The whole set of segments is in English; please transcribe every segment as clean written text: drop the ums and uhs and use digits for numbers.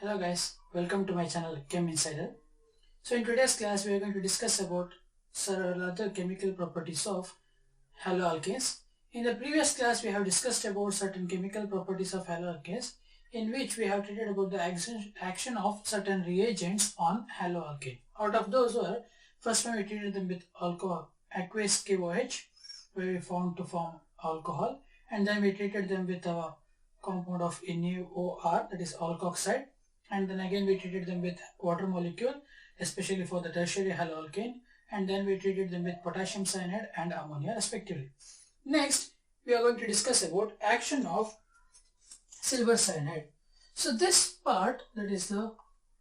Hello guys, welcome to my channel Chem Insider. So in today's class we are going to discuss about several other chemical properties of haloalkanes. In the previous class we have discussed about certain chemical properties of haloalkanes, in which we have treated about the action of certain reagents on haloalkane. Out of those were, first one we treated them with alcohol, aqueous KOH, where we found to form alcohol, and then we treated them with a compound of NaOR, that is alkoxide, and then again we treated them with water molecule, especially for the tertiary haloalkane, and then we treated them with potassium cyanide and ammonia respectively. Next we are going to discuss about action of silver cyanide. So this part, that is the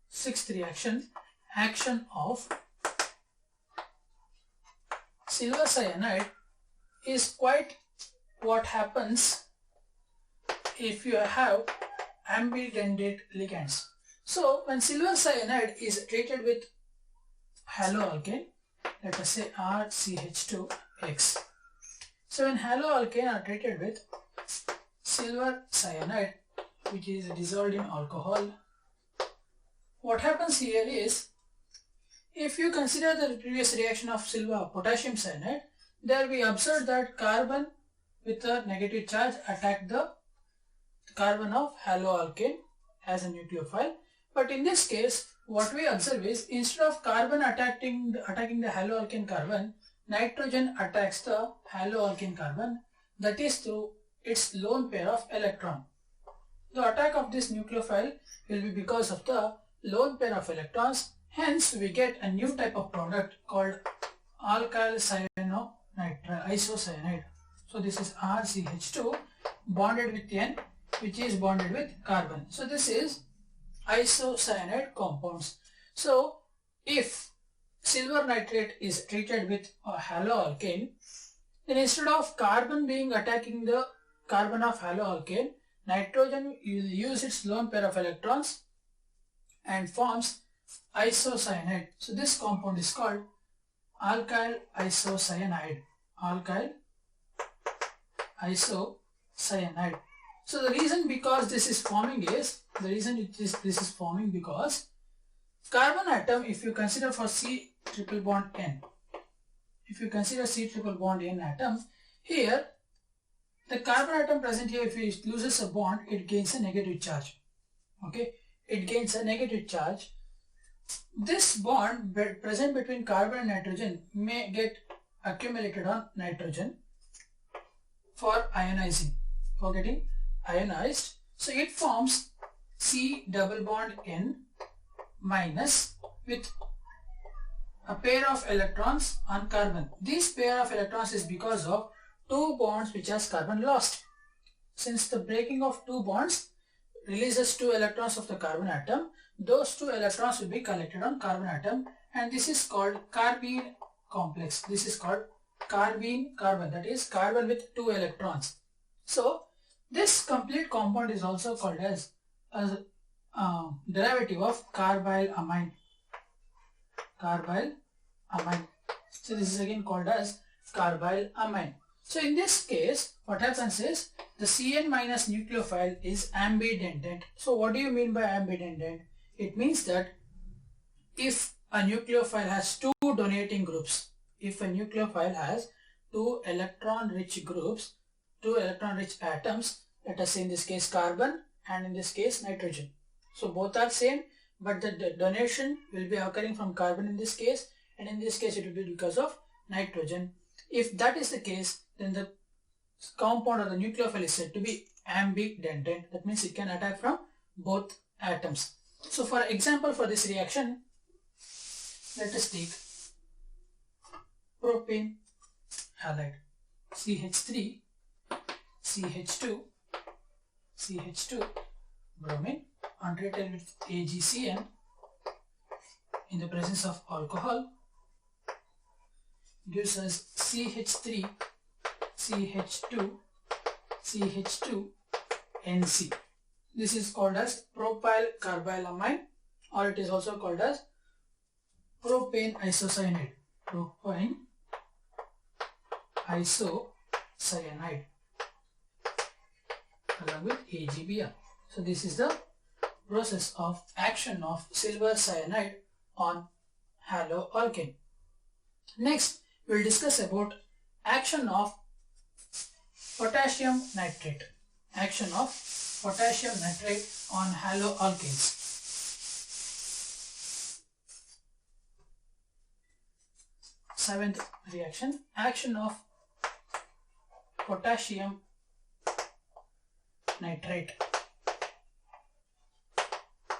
sixth reaction, action of silver cyanide, is quite what happens if you have ambidentate ligands. So when silver cyanide is treated with haloalkane, let us say RCH2X. So when haloalkane are treated with silver cyanide, which is dissolved in alcohol, what happens here is, if you consider the previous reaction of silver potassium cyanide, there we observed that carbon with a negative charge attacked the carbon of haloalkane as a nucleophile. But in this case, what we observe is, instead of carbon attacking the haloalkane carbon, nitrogen attacks the haloalkane carbon, that is through its lone pair of electron. The attack of this nucleophile will be because of the lone pair of electrons. Hence, we get a new type of product called alkyl isocyanide. So this is RCH2 bonded with N, which is bonded with carbon. So this is isocyanide compounds. So if silver nitrate is treated with a haloalkane, then instead of carbon being attacking the carbon of haloalkane, nitrogen will use its lone pair of electrons and forms isocyanide. So this compound is called alkyl isocyanide. Alkyl isocyanide. So the reason because this is forming is, this is forming because carbon atom, if you consider for C triple bond N, if you consider C triple bond N atom, here the carbon atom present here, if it loses a bond, it gains a negative charge. Okay, it gains a negative charge. This bond present between carbon and nitrogen may get accumulated on nitrogen for ionizing, for getting ionized. So it forms C double bond N minus with a pair of electrons on carbon. This pair of electrons is because of two bonds which has carbon lost. Since the breaking of two bonds releases two electrons of the carbon atom, those two electrons will be collected on carbon atom, and this is called carbene complex. This is called carbene carbon, that is carbon with two electrons. So this complete compound is also called as a derivative of carbyl amine. Carbyl amine. So this is again called as carbyl amine. So in this case, what happens is, the Cn minus nucleophile is ambidentate. So what do you mean by ambidentate? It means that if a nucleophile has two donating groups, if a nucleophile has two electron-rich groups, two electron-rich atoms, let us say in this case carbon and in this case nitrogen. So both are same, but the donation will be occurring from carbon in this case, and in this case it will be because of nitrogen. If that is the case, then the compound or the nucleophile is said to be ambidentate. That means it can attack from both atoms. So for example, for this reaction, let us take propane halide, CH3, CH2, CH2, bromine, untreated with AgCN in the presence of alcohol, gives us CH3, CH2, CH2, NC. This is called as propyl carbylamine, or it is also called as propane isocyanide. Propane isocyanide along with AgBr. So this is the process of action of silver cyanide on haloalkane. Next, we will discuss about action of potassium nitrate. Action of potassium nitrate on haloalkanes. Seventh reaction, action of potassium nitrate.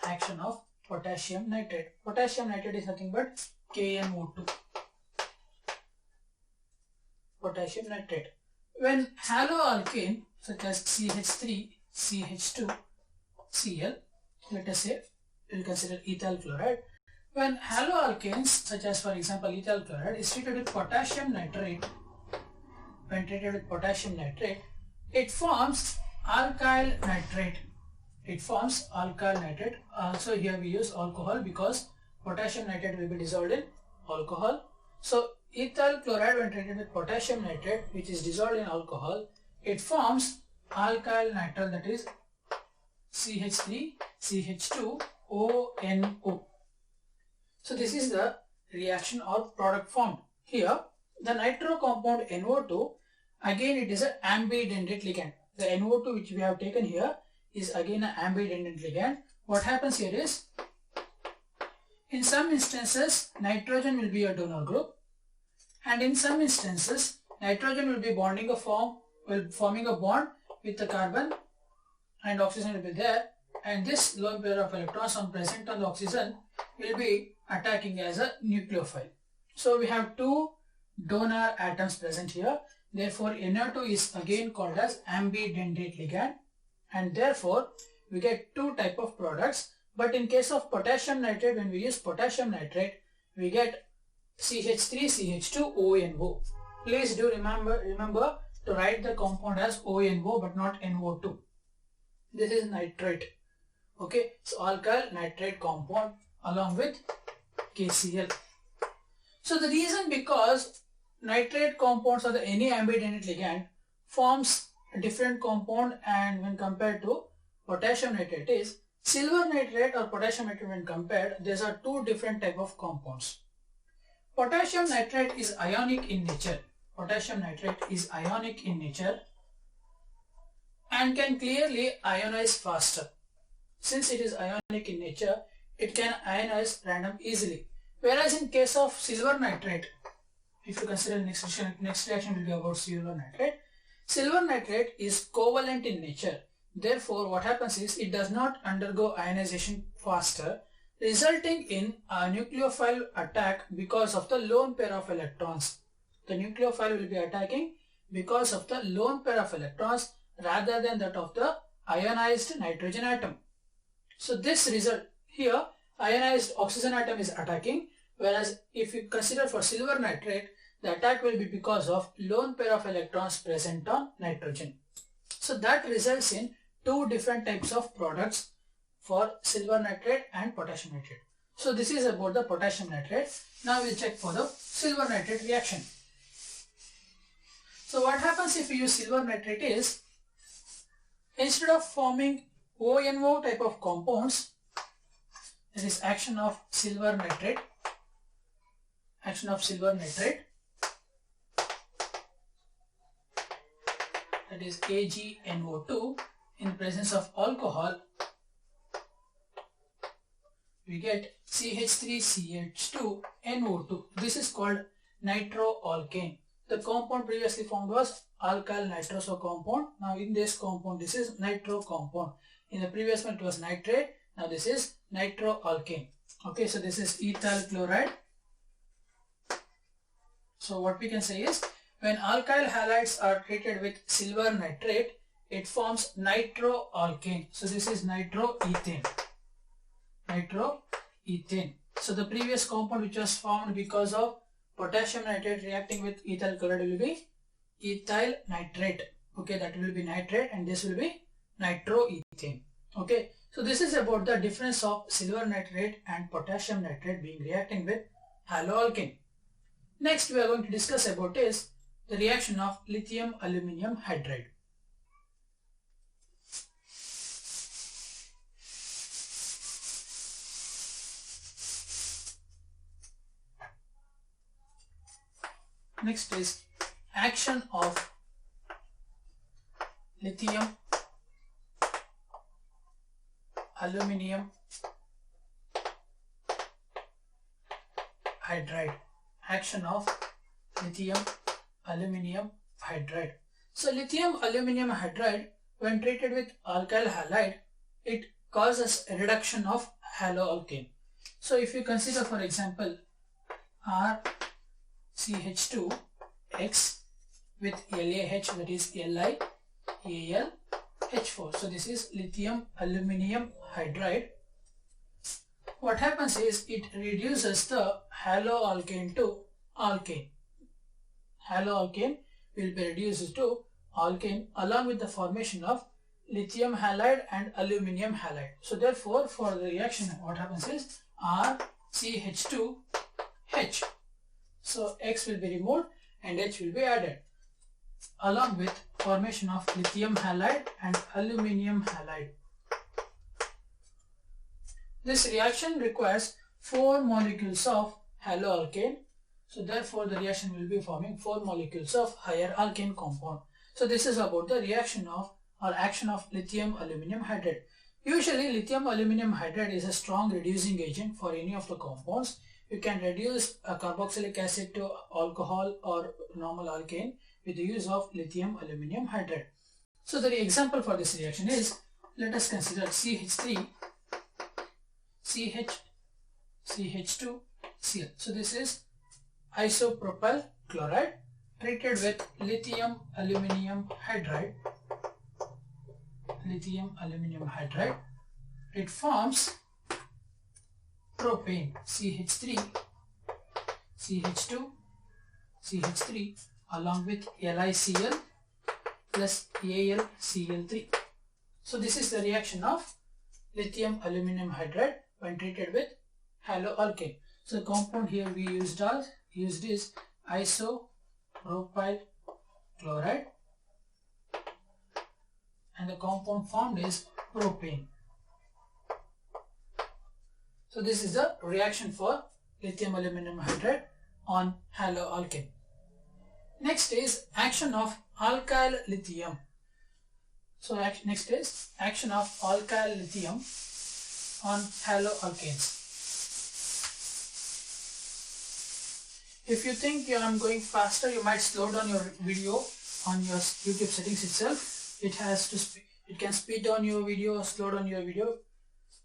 Action of potassium nitrate. Potassium nitrate is nothing but KNO2. Potassium nitrate. When haloalkane such as CH3, CH2, Cl, let us say we will consider ethyl chloride. When haloalkanes such as for example ethyl chloride is treated with potassium nitrate, when treated with potassium nitrate, it forms alkyl nitrate. It forms alkyl nitrate. Also here we use alcohol because potassium nitrate will be dissolved in alcohol. So ethyl chloride when treated with potassium nitrate which is dissolved in alcohol, it forms alkyl nitrile, that is CH3, CH2, ONO. So this is the reaction or product formed. Here the nitro compound NO2, again it is an ambidendate ligand. The NO2 which we have taken here is again an ambidendate ligand. What happens here is, in some instances nitrogen will be a donor group, and in some instances nitrogen will be forming a bond with the carbon and oxygen will be there, and this lone pair of electrons on present on the oxygen will be attacking as a nucleophile. So we have two donor atoms present here. Therefore NO2 is again called as ambidendate ligand, and therefore we get two type of products. But in case of potassium nitrate, when we use potassium nitrate, we get CH3, CH2, ONO. Please do remember to write the compound as ONO but not NO2. This is nitrate. Okay, so alkyl nitrate compound along with KCl. So the reason because nitrate compounds or any ambidendate ligand forms a different compound, and when compared to potassium nitrate is silver nitrate or potassium nitrate, when compared, these are two different type of compounds. Potassium nitrate is ionic in nature. Potassium nitrate is ionic in nature and can clearly ionize faster. Since it is ionic in nature, it can ionize random easily. Whereas in case of silver nitrate, if you consider next reaction will be about silver nitrate. Silver nitrate is covalent in nature. Therefore, what happens is it does not undergo ionization faster, resulting in a nucleophile attack because of the lone pair of electrons. The nucleophile will be attacking because of the lone pair of electrons rather than that of the ionized nitrogen atom. So this result here, ionized oxygen atom is attacking, whereas if you consider for silver nitrate, the attack will be because of lone pair of electrons present on nitrogen. So that results in two different types of products for silver nitrate and potassium nitrate. So this is about the potassium nitrate. Now we'll check for the silver nitrate reaction. So what happens if we use silver nitrate is, instead of forming ONO type of compounds, there is action of silver nitrate, that is AgNO2, in presence of alcohol, we get CH3CH2NO2. This is called nitroalkane. The compound previously formed was alkyl nitroso compound. Now in this compound, this is nitro compound. In the previous one it was nitrate. Now this is nitroalkane. Okay, so this is ethyl chloride. So what we can say is, when alkyl halides are treated with silver nitrate, it forms nitroalkane. So this is nitroethane. So the previous compound which was formed because of potassium nitrate reacting with ethyl chloride will be ethyl nitrate. Okay, that will be nitrate and this will be nitroethane. Okay, so this is about the difference of silver nitrate and potassium nitrate being reacting with haloalkane. Next we are going to discuss about is the reaction of lithium aluminium hydride. Next is action of lithium aluminium hydride. Action of lithium aluminium hydride. So lithium aluminium hydride, when treated with alkyl halide, it causes a reduction of haloalkane. So if you consider, for example, RCH2X with LaH, that is LiAlH4. So this is lithium aluminium hydride. What happens is it reduces the haloalkane to alkane. Haloalkane will be reduced to alkane along with the formation of lithium halide and aluminium halide. So therefore, for the reaction, what happens is RCH2H. So X will be removed and H will be added along with formation of lithium halide and aluminium halide. This reaction requires 4 molecules of haloalkane. So therefore, the reaction will be forming 4 molecules of higher alkane compound. So this is about the reaction of or action of lithium aluminium hydride. Usually lithium aluminium hydride is a strong reducing agent for any of the compounds. You can reduce a carboxylic acid to alcohol or normal alkane with the use of lithium aluminium hydride. So the example for this reaction is, let us consider CH3, CH, CH2, Cl. So this is isopropyl chloride treated with lithium aluminium hydride. Lithium aluminium hydride. It forms propane, CH3, CH2, CH3 along with LiCl plus AlCl3. So this is the reaction of lithium aluminium hydride when treated with haloalkane. So the compound here we used is isopropyl chloride and the compound formed is propane. So this is the reaction for lithium aluminium hydride on haloalkane. Next is action of alkyl lithium. So next is action of alkyl lithium on haloalkanes. If you think I'm going faster, you might slow down your video on your YouTube settings itself. It can speed down your video or slow down your video.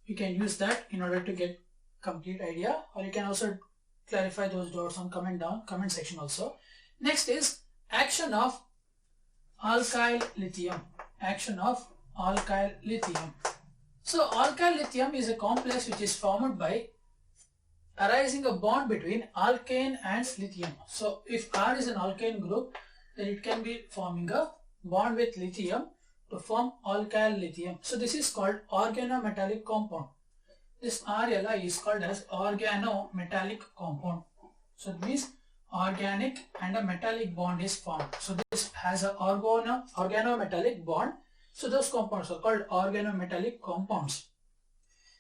You can use that in order to get complete idea, or you can also clarify those doubts on comment section also. Next is action of alkyl lithium. Action of alkyl lithium. So alkyl lithium is a complex which is formed by arising a bond between alkane and lithium. So if R is an alkane group, then it can be forming a bond with lithium to form alkyl lithium. So this is called organometallic compound. This RLI is called as organometallic compound. So it means organic and a metallic bond is formed. So this has a organometallic bond. So those compounds are called organometallic compounds.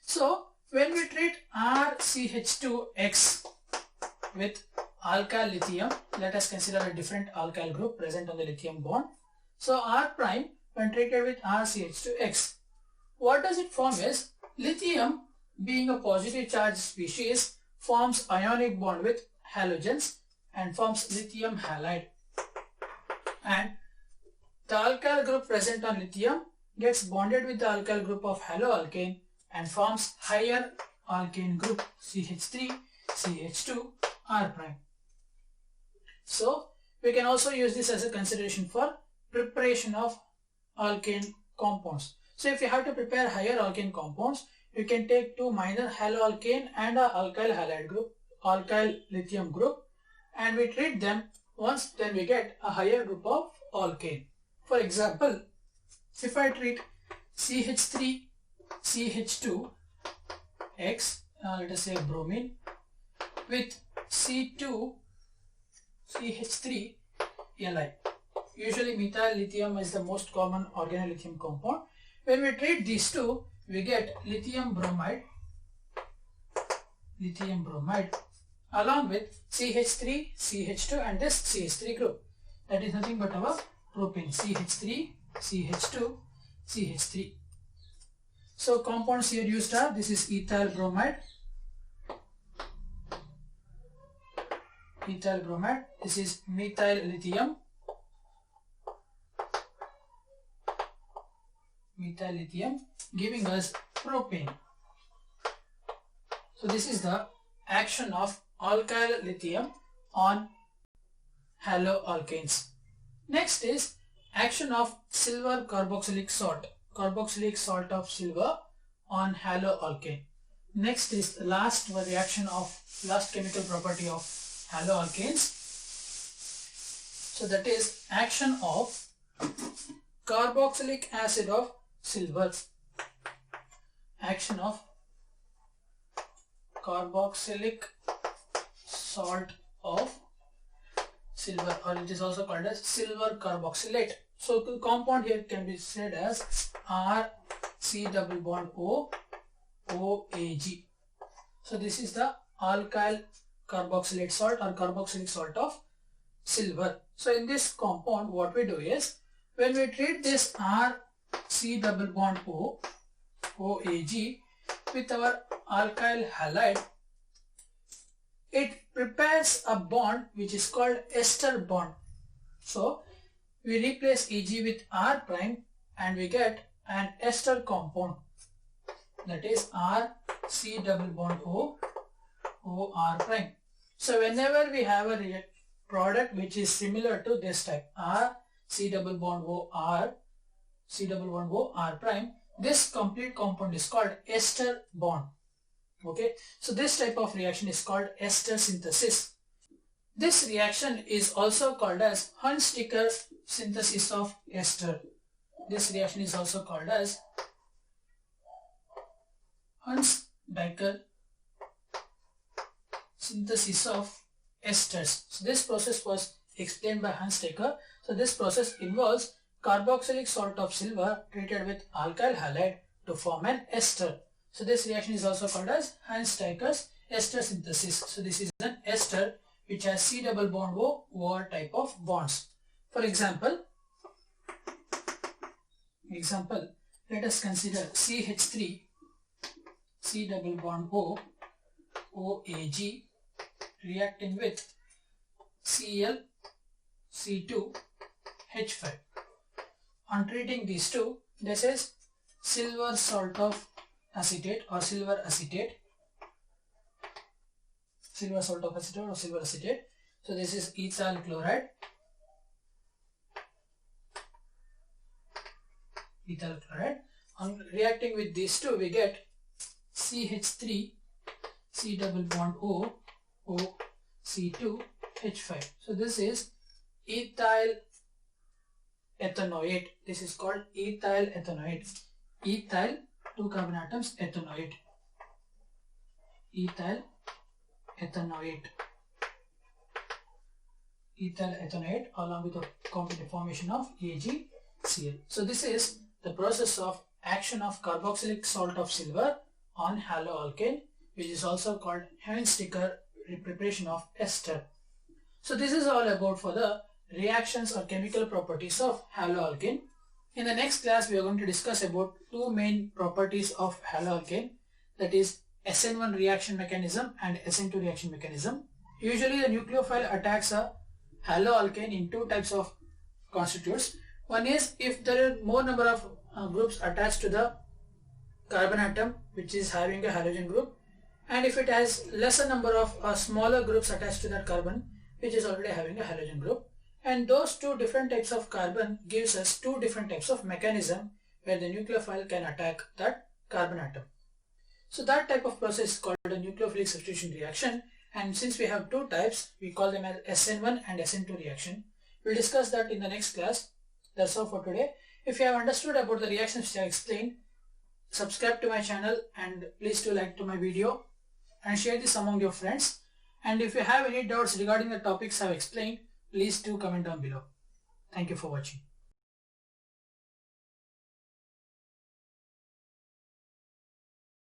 So when we treat RCH2X with alkyl lithium, let us consider a different alkyl group present on the lithium bond. So R prime when treated with RCH2X, what does it form is lithium being a positive charged species forms ionic bond with halogens and forms lithium halide. And the alkyl group present on lithium gets bonded with the alkyl group of haloalkane and forms higher alkane group CH3, CH2, R prime. So we can also use this as a consideration for preparation of alkane compounds. So if you have to prepare higher alkane compounds, you can take 2 minor haloalkane and a alkyl halide group, alkyl lithium group, and we treat them once, then we get a higher group of alkane. For example, if I treat CH3, CH2, X, let us say bromine, with C2, CH3, Li. Usually methyl lithium is the most common organolithium compound. When we treat these two, we get lithium bromide along with CH3, CH2 and this CH3 group. That is nothing but our propane, CH3, CH2, CH3. So compounds here used are, this is ethyl bromide, this is methyl lithium, giving us propane. So this is the action of alkyl lithium on haloalkanes. Next is action of silver carboxylic salt of silver on haloalkane. Next is the last chemical property of haloalkanes. So that is action of carboxylic acid of silver. Action of carboxylic salt of silver, or it is also called as silver carboxylate. So the compound here can be said as RC double bond O OAG. So this is the alkyl carboxylate salt or carboxylic salt of silver. So in this compound what we do is, when we treat this RC double bond O OAG with our alkyl halide, it prepares a bond which is called ester bond. So we replace Ag with R prime and we get an ester compound, that is RC double bond O OR prime. So whenever we have a product which is similar to this type, RC double bond O R prime, this complete compound is called ester bond. Okay, so this type of reaction is called ester synthesis. This reaction is also called as Hunsdiker synthesis of ester. This reaction is also called as Hunsdiker synthesis of esters. So this process was explained by Hunsdiker. So this process involves carboxylic salt of silver treated with alkyl halide to form an ester. So this reaction is also called as Hunsdiker's ester synthesis. So this is an ester which has C double bond O OR type of bonds. For example, let us consider CH3 C double bond O OAG reacting with Cl C2 H5. On treating these two, this is silver salt of acetate or silver acetate. Silver salt of acetate or silver acetate. So this is ethyl chloride. On reacting with these two, we get CH3 C double bond O C2 H5. So this is ethyl ethanoate. This is called ethyl ethanoate. Ethyl, 2 carbon atoms, ethanoate. Ethyl ethanoate along with the completed formation of AgCl. So this is the process of action of carboxylic salt of silver on haloalkane, which is also called Hunsdiker preparation of ester. So this is all about for the reactions or chemical properties of haloalkane. In the next class we are going to discuss about two main properties of haloalkane, that is SN1 reaction mechanism and SN2 reaction mechanism. Usually the nucleophile attacks a haloalkane in two types of constitutes. One is if there are more number of groups attached to the carbon atom which is having a halogen group, and if it has lesser number of smaller groups attached to that carbon which is already having a halogen group. And those two different types of carbon gives us two different types of mechanism where the nucleophile can attack that carbon atom. So that type of process is called a nucleophilic substitution reaction, and since we have two types, we call them as SN1 and SN2 reaction. We'll discuss that in the next class. That's all for today. If you have understood about the reactions which I explained, subscribe to my channel and please do like to my video and share this among your friends. And if you have any doubts regarding the topics I have explained, please do comment down below. Thank you for watching.